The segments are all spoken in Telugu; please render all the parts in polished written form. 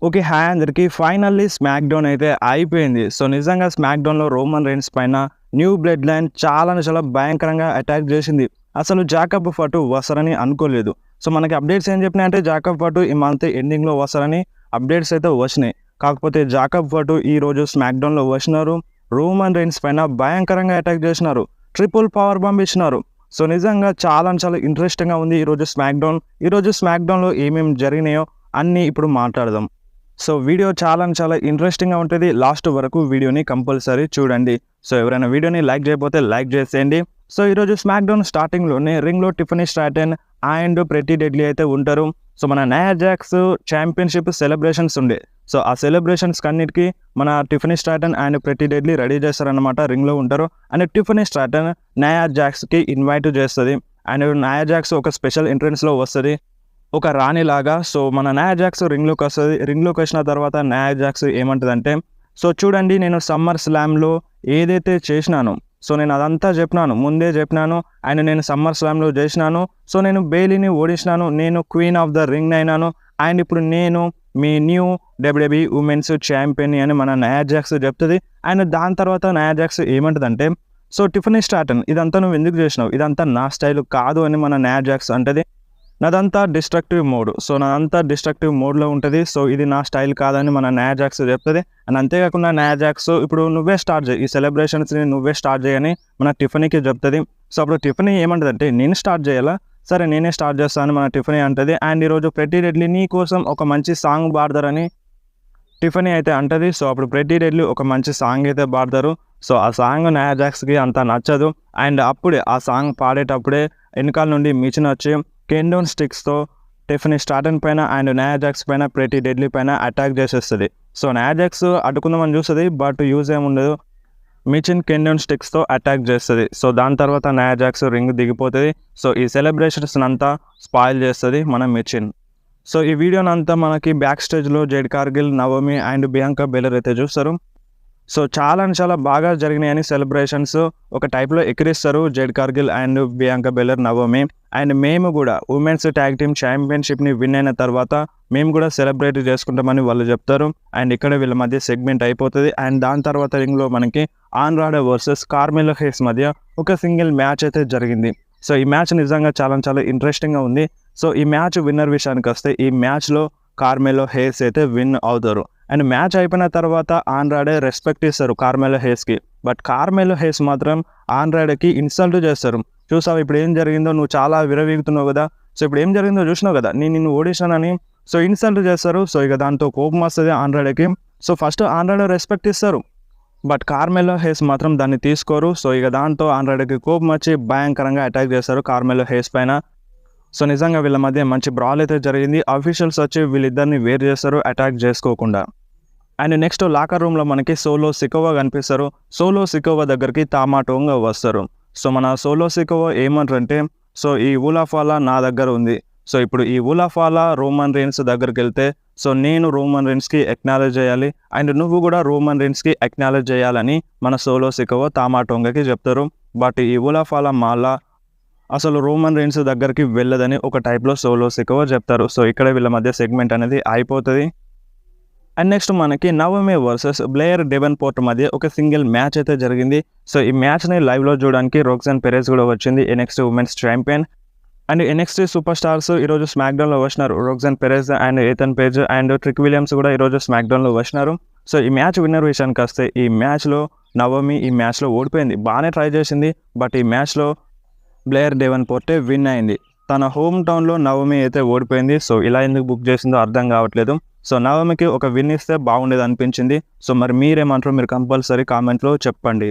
ఓకే. హాయ్ అందరికి. ఫైనల్లీ స్మాక్ డౌన్ అయితే అయిపోయింది. సో, నిజంగా స్మాక్ డౌన్‌లో రోమన్ రైన్స్ పైన న్యూ బ్లడ్ లైన్ చాలా అంటే చాలా భయంకరంగా అటాక్ చేసింది. అసలు జాకబ్ ఫటు వస్తారని అనుకోలేదు. సో, మనకి అప్డేట్స్ ఏం చెప్పినాయంటే జాకబ్ ఫటు ఈ మంత్ ఎండింగ్‌లో వస్తారని అప్డేట్స్ అయితే వచ్చినాయి. కాకపోతే జాకబ్ ఫటు ఈరోజు స్మాక్ డౌన్‌లో వచ్చినారు. రోమన్ రైన్స్ పైన భయంకరంగా అటాక్ చేసినారు. ట్రిపుల్ పవర్ బాంబ్ ఇచ్చినారు. సో, నిజంగా చాలా అంటే చాలా ఇంట్రెస్టింగ్‌గా ఉంది ఈరోజు స్మాక్ డౌన్. ఈరోజు స్మాక్ డౌన్‌లో ఏమేమి జరిగినాయో అన్నీ ఇప్పుడు మాట్లాడదాం. సో, వీడియో చాలా అంటే చాలా ఇంట్రెస్టింగ్‌గా ఉంటది. లాస్ట్ వరకు వీడియోని కంపల్సరీ చూడండి. సో, ఎవరైనా వీడియోని లైక్ చేయకపోతే లైక్ చేసేయండి. సో, ఈరోజు స్మాక్ డౌన్ స్టార్టింగ్‌లోనే రింగ్‌లో Tiffany Stratton and pretty deadly అయితే ఉంటారు. సో, మన నయా జాక్స్ ఛాంపియన్‌షిప్ సెలబ్రేషన్స్ ఉండే. సో, ఆ సెలబ్రేషన్స్‌కి అన్నిటికి మన Tiffany Stratton and pretty deadly ready చేస్తారనమాట. రింగ్‌లో ఉంటారు. అండ్ టిఫనీ స్ట్రాటన్ నయా జాక్స్‌కి ఇన్వైట్ చేస్తది. అండ్ నయా జాక్స్ ఒక స్పెషల్ ఎంట్రన్స్‌లో వస్తది. ఒక రాణిలాగా. సో, మన నయా జాక్స్ రింగ్‌లోకొస్తది. రింగ్‌లోకొచ్చిన తర్వాత నయా జాక్స్ ఏమంటదంటే, సో చూడండి నేను సమ్మర్ స్లామ్‌లో ఏదైతే చేసినానో, సో నేను అదంతా చెప్పినాను. ముందే చెప్పినాను. అండ్ నేను సమ్మర్ స్లామ్‌లో చేసినాను. సో నేను బెయిలీని ఓడించినాను. నేను క్వీన్ ఆఫ్ ద రింగ్ అయినాను. అండ్ ఇప్పుడు నేను మీ న్యూ డబ్ల్యూడబ్ల్యూఈ ఉమెన్స్ ఛాంపియన్ అని మన నయా జాక్స్ చెప్తది. అండ్ దాని తర్వాత నయా జాక్స్ ఏమంటదంటే, సో టిఫనీ స్ట్రాటన్ ఇదంతా నువ్వు ఎందుకు చేసినావు? ఇదంతా నా స్టైల్ కాదు అని మన నయా జాక్స్ అంటది. నాదంతా డిస్ట్రక్టివ్ మోడ్. సో, నాదంతా డిస్ట్రక్టివ్ మోడ్‌లో ఉంటది. సో, ఇది నా స్టైల్ కాదని మన నయా జాక్స్ చెప్తది. అండ్ అంతేకాకుండా నయా జాక్స్ ఇప్పుడు నువ్వే స్టార్ట్ చేయి. ఈ సెలబ్రేషన్స్‌ని నువ్వే స్టార్ట్ చేయని మన టిఫనీకి చెప్తది. సో, అప్పుడు టిఫనీ ఏమంటదంటే నేను స్టార్ట్ చేయాలా? సరే నేనే స్టార్ట్ చేస్తా అని మన టిఫనీ అంటది. అండ్ ఈరోజు ప్రెటీ డెడ్లీ నీ కోసం ఒక మంచి సాంగ్ పాడతారని టిఫనీ అయితే అంటది. సో, అప్పుడు ప్రెటీ డెడ్లీ ఒక మంచి సాంగ్ అయితే పాడతారు. సో, ఆ సాంగ్ నయా జాక్స్‌కి అంత నచ్చదు. అండ్ అప్పుడే ఆ సాంగ్ పాడేటప్పుడే వెనకాల నుండి మిచిన్ వచ్చి కెండోన్ స్టిక్స్‌తో టిఫనీ స్ట్రాటన్ పైన అండ్ నయా జాక్స్ పైన ప్రెటీ డెడ్లీ పైన అటాక్ చేసేస్తది. సో, నయా జాక్స్ అడ్డుకుందామని చూస్తది. బట్ యూజ్ ఏముండదు. మిచిన్ కెండోన్ స్టిక్స్‌తో అటాక్ చేస్తది. సో, దాని తర్వాత నయా జాక్స్ రింగ్ దిగిపోతది. సో, ఈ సెలబ్రేషన్స్‌నంతా స్పాయిల్ చేస్తది మన మిచిన్. సో, ఈ వీడియోనంతా మనకి బ్యాక్ స్టేజ్‌లో jade Kargil, Naomi and Bianca baler అయితే చూస్తారు. సో, చాలా అంటే చాలా బాగా జరిగినాయని సెలబ్రేషన్స్ ఒక టైప్‌లో ఎక్కిరిస్తారు Jade Cargill and Bianca Belair, Naomi. And మేము కూడా ఉమెన్స్ ట్యాగ్ టీమ్ ఛాంపియన్‌షిప్‌ని విన్ అయిన తర్వాత మేము కూడా సెలబ్రేట్ చేసుకుంటామని వాళ్ళు చెప్తారు. అండ్ ఇక్కడ వీళ్ళ మధ్య సెగ్మెంట్ అయిపోతది. అండ్ దాని తర్వాత రింగ్‌లో మనకి ఆండ్రాడే వర్సెస్ కార్మెలో హేస్ మధ్య ఒక సింగిల్ మ్యాచ్ అయితే జరిగింది. సో, ఈ మ్యాచ్ నిజంగా చాలా చాలా ఇంట్రెస్టింగ్‌గా ఉంది. సో, ఈ మ్యాచ్ విన్నర్ విషయానికొస్తే ఈ మ్యాచ్‌లో కార్మెలో హేస్ అయితే విన్ అవుతారు. అండ్ మ్యాచ్ అయిపోయిన తర్వాత ఆండ్రాడే రెస్పెక్ట్ ఇస్తారు కార్మెలో హేస్‌కి. బట్ కార్మెలో హేస్ మాత్రం ఆండ్రాడేకి ఇన్సల్ట్ చేస్తారు. చూసావా ఇప్పుడు ఏం జరిగిందో? నువ్వు చాలా విర్రవీగుతున్నావు కదా! సో, ఇప్పుడు ఏం జరిగిందో చూసినావు కదా! నేను నిన్ను ఓడిశానని సో, ఇన్సల్ట్ చేస్తారు. సో, ఇక దాంతో కోపం వస్తది ఆండ్రాడేకి. సో, ఫస్ట్ ఆండ్రాడే రెస్పెక్ట్ ఇస్తారు. బట్ కార్మెలో హేస్ మాత్రం దాన్ని తీసుకోరు. సో, ఇక దాంతో ఆండ్రాడేకి కోపం వచ్చి భయంకరంగా అటాక్ చేస్తారు కార్మెలో హేస్ పైన. సో, నిజంగా వీళ్ళ మధ్య మంచి బ్రాల్ అయితే జరిగింది. అఫీషియల్స్ వచ్చి వీళ్ళిద్దరిని వేరు చేస్తారు అటాక్ చేసుకోకుండా. అండ్ నెక్స్ట్ లాకర్ రూమ్‌లో మనకి సోలో సికోవా కనిపిస్తారు. సోలో సికోవా దగ్గరికి తామా టోంగా వస్తారు. సో, మన సోలో సికోవా ఏమంటారంటే, సో ఈ ఊలాఫాలా నా దగ్గర ఉంది. సో, ఇప్పుడు ఈ ఊలాఫాలా రోమన్ రీన్స్ దగ్గరికెళ్తే సో నేను రోమన్ రీన్స్‌కి అక్నాలెడ్జ్ చేయాలి. అండ్ నువ్వు కూడా రోమన్ రీన్స్‌కి అక్నాలెడ్జ్ చేయాలని మన సోలో సికోవా తామా టోంగాకి చెప్తారు. బట్ ఈ ఊలాఫాలా మాలా అసలు రోమన్ రీన్స్ దగ్గరికి వెళ్ళదని ఒక టైప్‌లో సోలో సికోవా చెప్తారు. సో, ఇక్కడ వీళ్ళ మధ్య సెగ్మెంట్ అనేది అయిపోతది. అండ్ నెక్స్ట్ మనకి నవోమి వర్సెస్ బ్లేయర్ డెవెన్‌పోర్ట్ మధ్య ఒక సింగిల్ మ్యాచ్ అయితే జరిగింది. సో, ఈ మ్యాచ్‌ని లైవ్‌లో చూడడానికి రోక్సాన్ పెరెజ్ కూడా వచ్చింది. NXT women's champion. And NXT superstars ఈరోజు స్మాక్ డౌన్‌లో వచ్చినారు. Roxanne Perez and Ethan Page and Trick Williams కూడా ఈరోజు స్మాక్ డౌన్‌లో వచ్చినారు. సో, ఈ మ్యాచ్ విన్నర్ విషయానికొస్తే ఈ మ్యాచ్‌లో నవోమి ఈ మ్యాచ్‌లో ఓడిపోయింది. బాగానే ట్రై చేసింది. బట్ ఈ మ్యాచ్‌లో బ్లేయర్ డెవెన్‌పోర్టే విన్ అయింది. తన హోమ్ టౌన్‌లో నవోమి అయితే ఓడిపోయింది. సో, ఇలా ఎందుకు బుక్ చేసిందో అర్థం కావట్లేదు. సో, నవోమికి ఒక విన్ ఇస్తే బాగుండేది అనిపించింది. సో, మరి మీరేమంటారో మీరు కంపల్సరీ కామెంట్‌లో చెప్పండి.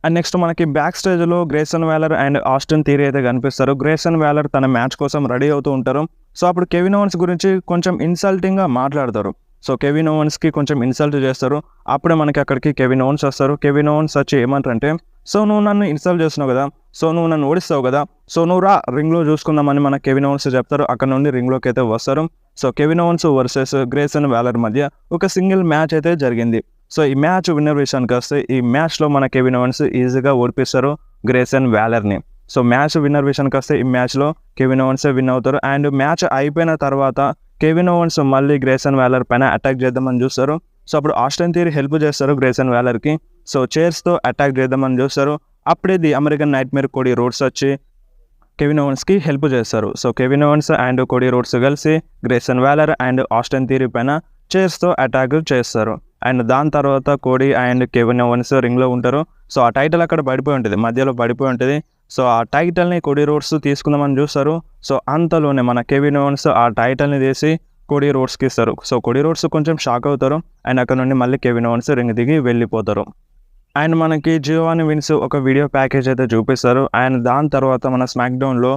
అండ్ నెక్స్ట్ మనకి బ్యాక్ స్టేజ్‌లో gracing Waller and Austin theory అయితే కనిపిస్తారు. గ్రేసన్ వాలర్ తన మ్యాచ్ కోసం రెడీ అవుతూ ఉంటారు. సో, అప్పుడు కెవిన్ ఓవెన్స్ గురించి కొంచెం ఇన్సల్టింగ్‌గా మాట్లాడతారు. సో, కెవిన్ ఓవెన్స్‌కి కొంచెం ఇన్సల్ట్ చేస్తారు. అప్పుడే మనకి అక్కడికి కెవిన్ ఓవెన్స్ వస్తారు. కెవిన్ ఓవెన్స్ వచ్చి ఏమంటారంటే, సో నువ్వు నన్ను ఇన్సల్ట్ చేస్తున్నావు కదా! సో, నువ్వు నన్ను ఓడిస్తావు కదా! సో, నువ్వు రా రింగ్‌లో చూసుకుందామని మన కెవిన్ ఓవెన్స్ చెప్తారు. అక్కడ నుండి రింగ్‌లోకి అయితే వస్తారు. So, Kevin ovens versus gracing Waller మధ్య ఒక సింగిల్ మ్యాచ్ అయితే జరిగింది. సో, ఈ మ్యాచ్ విన్నర్ విషయానికొస్తే ఈ మ్యాచ్‌లో మన కెవిన్ ఓవెన్స్ ఈజీగా ఓడిపిస్తారు గ్రేసన్ వాలర్‌ని. సో, మ్యాచ్ విన్నర్ విషయానికొస్తే ఈ మ్యాచ్‌లో కెవిన్ ఓవెన్సే విన్ అవుతారు. అండ్ మ్యాచ్ అయిపోయిన తర్వాత కెవిన్ ఓవెన్స్ మళ్ళీ గ్రేసన్ వ్యాలర్ పైన అటాక్ చేద్దామని చూస్తారు. సో అప్పుడు ఆస్టిన్ థియరీ హెల్ప్ చేస్తారు గ్రేసన్ వ్యాలర్కి. సో చైర్స్తో అటాక్ చేద్దామని చూస్తారు. అప్పుడే the American Nightmare Cody Rhodes వచ్చి కెవిన్ ఓవెన్స్కి హెల్ప్ చేస్తారు. So Kevin Owens and Cody Rhodes కలిసి Grayson Waller and Austin Theory పైన చైర్స్తో అటాక్ చేస్తారు. అండ్ దాని తర్వాత కోడీ అండ్ కెవిన్ ఓవెన్స్ రింగ్లో ఉంటారు. సో ఆ టైటిల్ అక్కడ పడిపోయి ఉంటుంది, మధ్యలో పడిపోయి ఉంటుంది. సో ఆ టైటిల్ని కోడీ రోడ్స్ తీసుకుందామని చూస్తారు. సో అంతలోనే మన కెవిన్ ఓవెన్స్ ఆ టైటిల్ని తీసి కోడీ రోడ్స్కి ఇస్తారు. సో కోడీ రోడ్స్ కొంచెం షాక్ అవుతారు అండ్ అక్కడ నుండి మళ్ళీ కెవిన్ ఓవెన్స్ రింగ్ దిగి వెళ్ళిపోతారు. అండ్ మనకి జియోవానీ విన్స్ ఒక వీడియో ప్యాకేజ్ అయితే చూపిస్తారు. అండ్ దాని తర్వాత మన స్మాక్డౌన్లో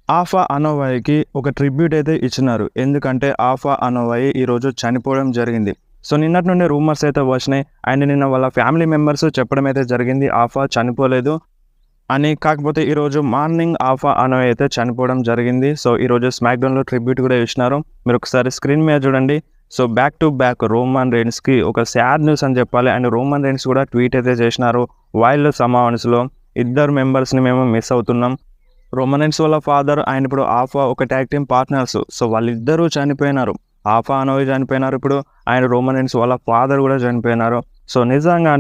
ఆఫా అనోవాయికి ఒక ట్రిబ్యూట్ అయితే ఇచ్చినారు. ఎందుకంటే ఆఫా అనోవాయి ఈరోజు చనిపోవడం జరిగింది. సో నిన్నటి నుండి రూమర్స్ అయితే వచ్చినాయి అండ్ నిన్న వాళ్ళ ఫ్యామిలీ మెంబర్స్ చెప్పడం అయితే జరిగింది ఆఫా చనిపోలేదు అని. కాకపోతే ఈరోజు మార్నింగ్ ఆఫా అనోవాయి అయితే చనిపోవడం జరిగింది. సో ఈరోజు స్మాక్డౌన్లో ట్రిబ్యూట్ కూడా ఇచ్చినారు. మీరు ఒకసారి స్క్రీన్ మీద చూడండి. So back to back Roman రైన్స్కి ఒక సాడ్ న్యూస్ అని చెప్పాలి. అండ్ రోమన్ రైన్స్ కూడా ట్వీట్ అయితే చేసినారు. వైల్డ్ సమావన్స్లో 2 మెంబర్స్ని మేము మిస్ అవుతున్నాం. రోమన్ రైన్స్ వాళ్ళ ఫాదర్ అండ్ ఇప్పుడు ఆఫా ఒక ట్యాగ్ టీమ్ పార్ట్నర్స్. సో వాళ్ళిద్దరూ చనిపోయినారు. ఆఫా అనోవాయి చనిపోయినారు ఇప్పుడు, అండ్ రోమన్ రైన్స్ వాళ్ళ ఫాదర్ కూడా చనిపోయినారు. సో నిజంగా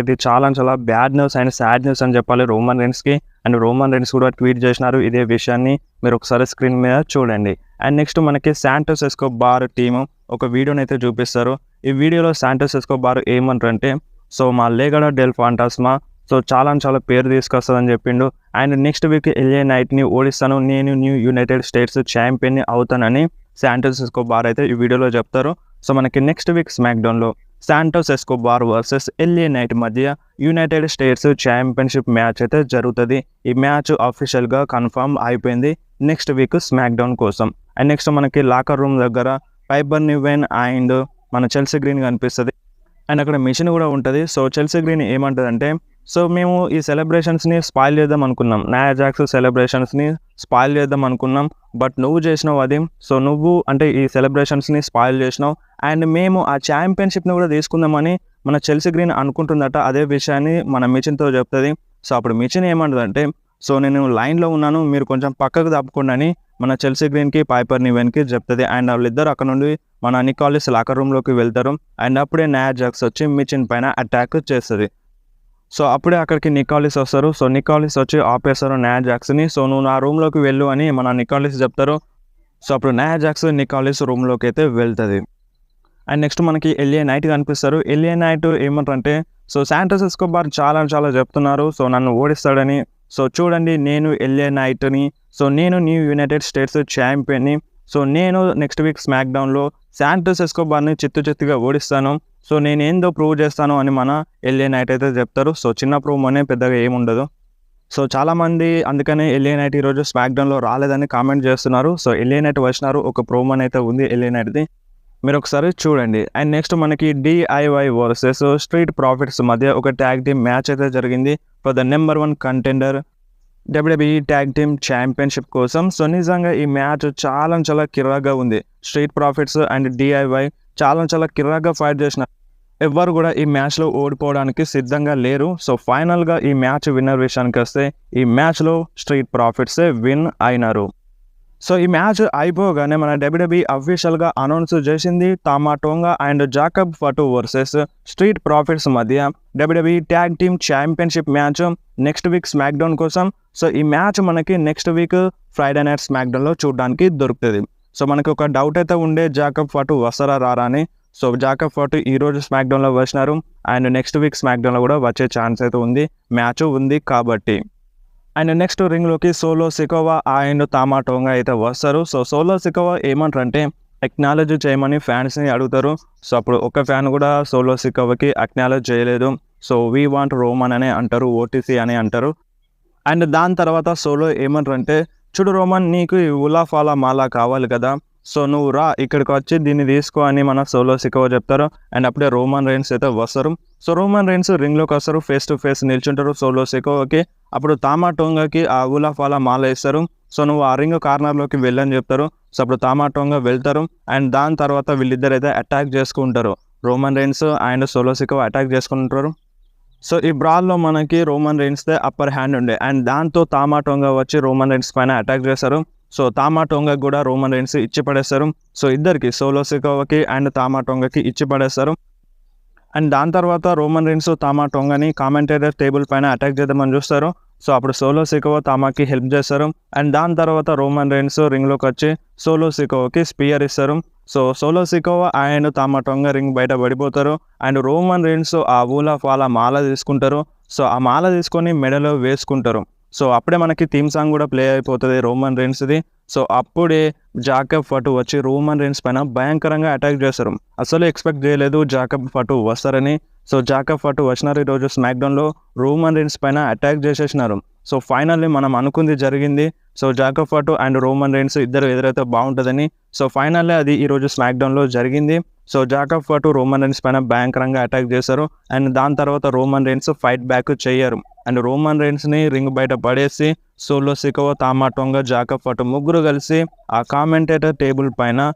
ఇది చాలా bad news and sad news అని చెప్పాలి రోమన్ రైన్స్కి. అండ్ రోమన్ రైన్స్ కూడా ట్వీట్ చేసినారు ఇదే విషయాన్ని. మీరు ఒకసారి స్క్రీన్ మీద చూడండి. అండ్ నెక్స్ట్ మనకి శాంటోస్ ఎస్కోబార్ టీము ఒక వీడియోని అయితే చూపిస్తారు. ఈ వీడియోలో శాంటోస్ ఎస్కోబార్ ఏమంటారంటే, సో మా లేగడ డెల్ ఫాంటాస్మా సో చాలా పేరు తీసుకొస్తుందని చెప్పిండు. అండ్ నెక్స్ట్ వీక్ ఎల్ఏ నైట్ని ఓడిస్తాను, నేను న్యూ యునైటెడ్ స్టేట్స్ ఛాంపియన్ని అవుతానని శాంటోస్ ఎస్కోబార్ అయితే ఈ వీడియోలో చెప్తారు. సో మనకి నెక్స్ట్ వీక్ స్మాక్డౌన్లో Santos Escobar versus LA Knight మధ్య యునైటెడ్ స్టేట్స్ ఛాంపియన్షిప్ మ్యాచ్ అయితే జరుగుతుంది. ఈ మ్యాచ్ అఫీషియల్గా కన్ఫర్మ్ అయిపోయింది నెక్స్ట్ వీక్ స్మాక్డౌన్ కోసం. అండ్ నెక్స్ట్ మనకి లాకర్ రూమ్ దగ్గర పైపర్ నివెన్ అండ్ మన చెల్సీ గ్రీన్ కనిపిస్తుంది. అండ్ అక్కడ మిషన్ కూడా ఉంటుంది. సో చెల్సీ గ్రీన్ ఏమంటుందంటే, సో మేము ఈ సెలబ్రేషన్స్ని స్పాయిల్ చేద్దాం అనుకున్నాం, నాయా జాక్స్ సెలబ్రేషన్స్ని స్పాయిల్ చేద్దాం అనుకున్నాం, బట్ నువ్వు చేసినావు అది. సో నువ్వు అంటే ఈ సెలబ్రేషన్స్ని స్పాయిల్ చేసినావు అండ్ మేము ఆ ఛాంపియన్షిప్ని కూడా తీసుకుందామని మన చెల్సీ గ్రీన్ అనుకుంటుందట. అదే విషయాన్ని మన మిషన్తో చెప్తుంది. సో అప్పుడు మిషన్ ఏమంటుందంటే, సో నేను లైన్లో ఉన్నాను, మీరు కొంచెం పక్కకు తప్పకుండా అని మన చెల్సీ గ్రీన్కి పైపర్ నివెన్కి చెప్తుంది. అండ్ వాళ్ళిద్దరు అక్కడ నుండి మన నికాలిస్ లాకర్ రూమ్లోకి వెళ్తారు. అండ్ అప్పుడే నాయా జాక్స్ వచ్చి మిచిన్ పైన అటాక్ చేస్తుంది. సో అప్పుడే అక్కడికి నికాలిస్ వస్తారు. సో నికాలిస్ వచ్చి ఆపేస్తారు నాయా జాక్స్ని. సో నువ్వు నా రూమ్లోకి వెళ్ళు అని మన నికాలిస్ చెప్తారు. సో అప్పుడు నాయా జాక్స్ నికాలిస్ రూమ్లోకి అయితే వెళ్తుంది. అండ్ నెక్స్ట్ మనకి ఎల్ఏ నైట్ కనిపిస్తారు. ఎల్ఏ నైట్ ఏమంటారంటే, సో శాంటోస్ ఎస్కోబార్ చాలా చెప్తున్నారు సో నన్ను ఓడిస్తాడని. సో చూడండి, నేను ఎల్ఏ నైట్ని, సో నేను న్యూ యునైటెడ్ స్టేట్స్ ఛాంపియన్ని, సో నేను నెక్స్ట్ వీక్ స్మాక్డౌన్లో శాంటోస్ ఎస్కోబార్ని చిత్తుగా ఓడిస్తాను. సో నేను ఏందో ప్రూవ్ చేస్తాను అని మన ఎల్ఏ నైట్ అయితే చెప్తారు. సో చిన్న ప్రూవ్ అనే పెద్దగా ఏముండదు. సో చాలామంది అందుకనే ఎల్ఏ నైట్ ఈరోజు స్మాక్డౌన్లో రాలేదని కామెంట్ చేస్తున్నారు. సో ఎల్ఏ నైట్ వచ్చినారు, ఒక ప్రోమోన్ అయితే ఉంది ఎల్ఏ నైట్ది, మీరు ఒకసారి చూడండి. అండ్ నెక్స్ట్ మనకి డిఐవై వర్సెస్ స్ట్రీట్ ప్రాఫిట్స్ మధ్య ఒక ట్యాగ్ టీమ్ మ్యాచ్ అయితే జరిగింది for the number 1 contender WWE tag team championship కోసం. సో నిజంగా ఈ మ్యాచ్ చాలా కిరాగా ఉంది. స్ట్రీట్ ప్రాఫిట్స్ అండ్ డిఐవై చాలా కిరాగా ఫైట్ చేసిన, ఎవ్వరు కూడా ఈ మ్యాచ్లో ఓడిపోవడానికి సిద్ధంగా లేరు. సో ఫైనల్గా ఈ మ్యాచ్ విన్నర్ విషయానికి వస్తే ఈ మ్యాచ్లో స్ట్రీట్ ప్రాఫిట్సే విన్ అయినారు. సో ఈ మ్యాచ్ అయిపోగానే మన WWE అఫీషియల్గా అనౌన్స్ చేసింది Tama Tonga and Jacob Fatu versus Street Profits మధ్య WWE tag team championship match next week SmackDown కోసం. సో ఈ మ్యాచ్ మనకి నెక్స్ట్ వీక్ ఫ్రైడే నైట్ స్మాక్డౌన్లో చూడడానికి దొరుకుతుంది. సో మనకి ఒక డౌట్ అయితే ఉండే, జాకబ్ ఫటు వస్తారా రారా అని. సో జాకబ్ ఫటు ఈరోజు స్మాక్డౌన్లో వచ్చినారు అండ్ నెక్స్ట్ వీక్ స్మాక్డౌన్లో కూడా వచ్చే ఛాన్స్ అయితే ఉంది, మ్యాచ్ ఉంది కాబట్టి. అండ్ నెక్స్ట్ రింగ్లోకి Solo Sikoa and Tama Tonga అయితే వస్తారు. సో సోలో సికోవా ఏమంటారంటే అక్నాలెడ్జ్ చేయమని ఫ్యాన్స్ని అడుగుతారు. సో అప్పుడు ఒక ఫ్యాన్ కూడా సోలో సికోవాకి అక్నాలెడ్జ్ చేయలేదు. సో వీ వాంట్ రోమన్ అనే అంటారు, ఓటీసీ అని అంటారు. అండ్ దాని తర్వాత సోలో ఏమంటారంటే, చూడు రోమన్, నీకు ఉలాఫాలా మాలా కావాలి కదా, సో నువ్వు రా ఇక్కడికి వచ్చి దీన్ని తీసుకో అని మన సోలో సికోవా చెప్తారు. అండ్ అప్పుడే రోమన్ రైన్స్ అయితే వస్తారు. సో రోమన్ రైన్స్ రింగ్లోకి వస్తారు, ఫేస్ టు ఫేస్ నిల్చుంటారు సోలో సికోవాకి. అప్పుడు టామా టోంగాకి ఆ ఉలాఫాలా మాల ఇస్తారు. సో నువ్వు ఆ రింగ్ కార్నర్లోకి వెళ్ళని చెప్తారు. సో అప్పుడు టామా టోంగా వెళ్తారు. అండ్ దాని తర్వాత వీళ్ళిద్దరు అయితే అటాక్ చేసుకుంటారు, Roman Reigns and solo Sikoa attack చేసుకుంటారు. సో ఈ బ్రాల్లో మనకి రోమన్ రైన్స్దే అప్పర్ హ్యాండ్ ఉండే, అండ్ దాంతో టామా టోంగా వచ్చి రోమన్ రైన్స్ పైన అటాక్ చేస్తారు. సో తామా టోంగాకి కూడా రోమన్ రైన్స్ ఇచ్చి పడేస్తారు. సో ఇద్దరికి సోలో సికోవాకి అండ్ తామా టోంగాకి ఇచ్చి పడేస్తారు. అండ్ దాని తర్వాత రోమన్ రైన్స్ తామా టోంగాని కామెంటేటర్ టేబుల్ పైన అటాక్ చేద్దామని చూస్తారు. సో అప్పుడు సోలో సికోవా తామాకి హెల్ప్ చేస్తారు. అండ్ దాని తర్వాత రోమన్ రైన్స్ రింగ్లోకి వచ్చి సోలో సికోవాకి స్పియర్ ఇస్తారు. So Solo Sikoa and Tama Tonga ring బయట పడిపోతారు. అండ్ రోమన్ రైన్స్ ఆ ఊలా ఫాలా మాల తీసుకుంటారు. సో ఆ మాల తీసుకొని మెడలో వేసుకుంటారు. సో అప్పుడే మనకి థీమ్ సాంగ్ కూడా ప్లే అయిపోతుంది రోమన్ రైన్స్ది. సో అప్పుడే జాకబ్ ఫటు వచ్చి రోమన్ రైన్స్ పైన భయంకరంగా అటాక్ చేస్తారు. అసలు ఎక్స్పెక్ట్ చేయలేదు జాకబ్ ఫటు వస్తారని. సో జాకబ్ ఫటు వచ్చినారు ఈరోజు స్మాక్డౌన్లో రోమన్ రైన్స్ పైన అటాక్ చేసేసినారు. సో ఫైనల్లీ మనం అనుకుంది జరిగింది. So Jacob Fatu and Roman Reigns ఇద్దరు ఎదురైతే బాగుంటుందని. సో ఫైనల్లీ అది ఈరోజు స్మాక్డౌన్లో జరిగింది. So Jacob Fatu Roman Reigns పైన భయంకరంగా అటాక్ చేశారు. అండ్ దాని తర్వాత రోమన్ రైన్స్ ఫైట్ బ్యాక్ చేయరు. అండ్ రోమన్ రైన్స్ని రింగ్ బయట పడేసి Solo Sikoa Tama Tonga Jacob Fatu ముగ్గురు కలిసి ఆ కామెంటేటర్ టేబుల్ పైన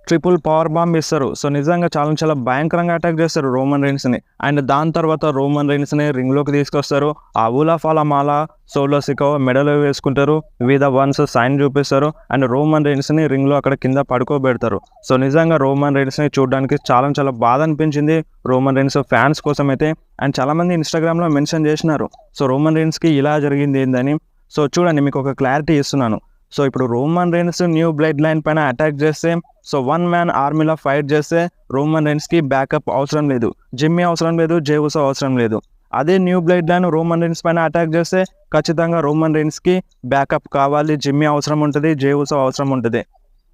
ట్రిపుల్ పవర్ బాంబ్ ఇస్తారు. సో నిజంగా చాలా భయంకరంగా అటాక్ చేస్తారు రోమన్ రైన్స్ని. అండ్ దాని తర్వాత రోమన్ రైన్స్ని రింగ్లోకి తీసుకొస్తారు. ఆ ఊలా ఫాలా మాల సోలో సికోవా మెడలో వేసుకుంటారు. విత్ వన్స్ సైన్ చూపిస్తారు. అండ్ రోమన్ రైన్స్ని రింగ్లో అక్కడ కింద పడుకోబెడతారు. సో నిజంగా రోమన్ రైన్స్ని చూడడానికి చాలా బాధ అనిపించింది రోమన్ రైన్స్ ఫ్యాన్స్ కోసం అయితే. అండ్ చాలామంది ఇన్స్టాగ్రామ్లో మెన్షన్ చేసినారు సో రోమన్ రైన్స్కి ఇలా జరిగింది ఏందని. సో చూడండి మీకు ఒక క్లారిటీ ఇస్తున్నాను. సో ఇప్పుడు Roman rains new blood line పైన అటాక్ చేస్తే సో వన్ మ్యాన్ ఆర్మీలో ఫైట్ చేస్తే రోమన్ రైన్స్కి బ్యాకప్ అవసరం లేదు, జిమ్మీ అవసరం లేదు, జే ఉసో అవసరం లేదు. అదే new blood line Roman Reigns పైన అటాక్ చేస్తే ఖచ్చితంగా రోమన్ రైన్స్కి బ్యాకప్ కావాలి, జిమ్మీ అవసరం ఉంటుంది, జే ఉసో అవసరం ఉంటుంది.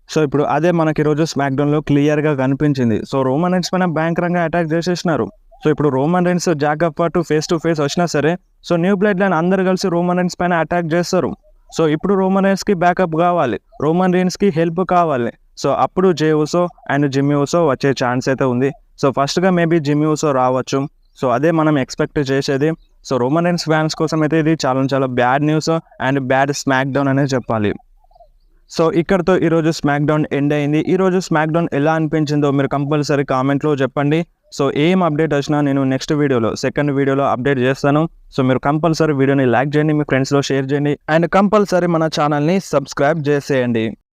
సో ఇప్పుడు అదే మనకి ఈరోజు స్మాక్డౌన్లో క్లియర్గా కనిపించింది. సో రోమన్ రైన్స్ పైన భయంకరంగా అటాక్ చేసేసినారు. సో ఇప్పుడు Roman Reigns Jacob Fatu face to face వచ్చినా సరే సో న్యూ బ్లడ్ లైన్ అందరు కలిసి రోమన్ రైన్స్ పైన అటాక్ చేస్తారు. సో ఇప్పుడు రోమన్ రైన్స్కి బ్యాకప్ కావాలి, రోమన్ రైన్స్కి హెల్ప్ కావాలి. సో అప్పుడు జే ఉసో అండ్ జిమ్మీ ఉసో వచ్చే ఛాన్స్ అయితే ఉంది. సో ఫస్ట్గా మేబీ జిమ్మీ ఉసో రావచ్చు. సో అదే మనం ఎక్స్పెక్ట్ చేసేది. సో రోమన్ రైన్స్ ఫ్యాన్స్ కోసం అయితే ఇది చాలా bad news and bad smack down అనే చెప్పాలి. సో ఇక్కడతో ఈరోజు స్మాక్ డౌన్ ఎండ్ అయింది. ఈరోజు స్మాక్ డౌన్ ఎలా అనిపించిందో మీరు కంపల్సరీ కామెంట్లో చెప్పండి. సో ఏం అప్డేట్ వచ్చినా నేను నెక్స్ట్ వీడియోలో సెకండ్ వీడియోలో అప్డేట్ చేస్తాను. సో మీరు కంపల్సరీ వీడియోని లైక్ చేయండి, మీ ఫ్రెండ్స్లో షేర్ చేయండి అండ్ కంపల్సరీ మన ఛానల్ని సబ్స్క్రైబ్ చేసేయండి.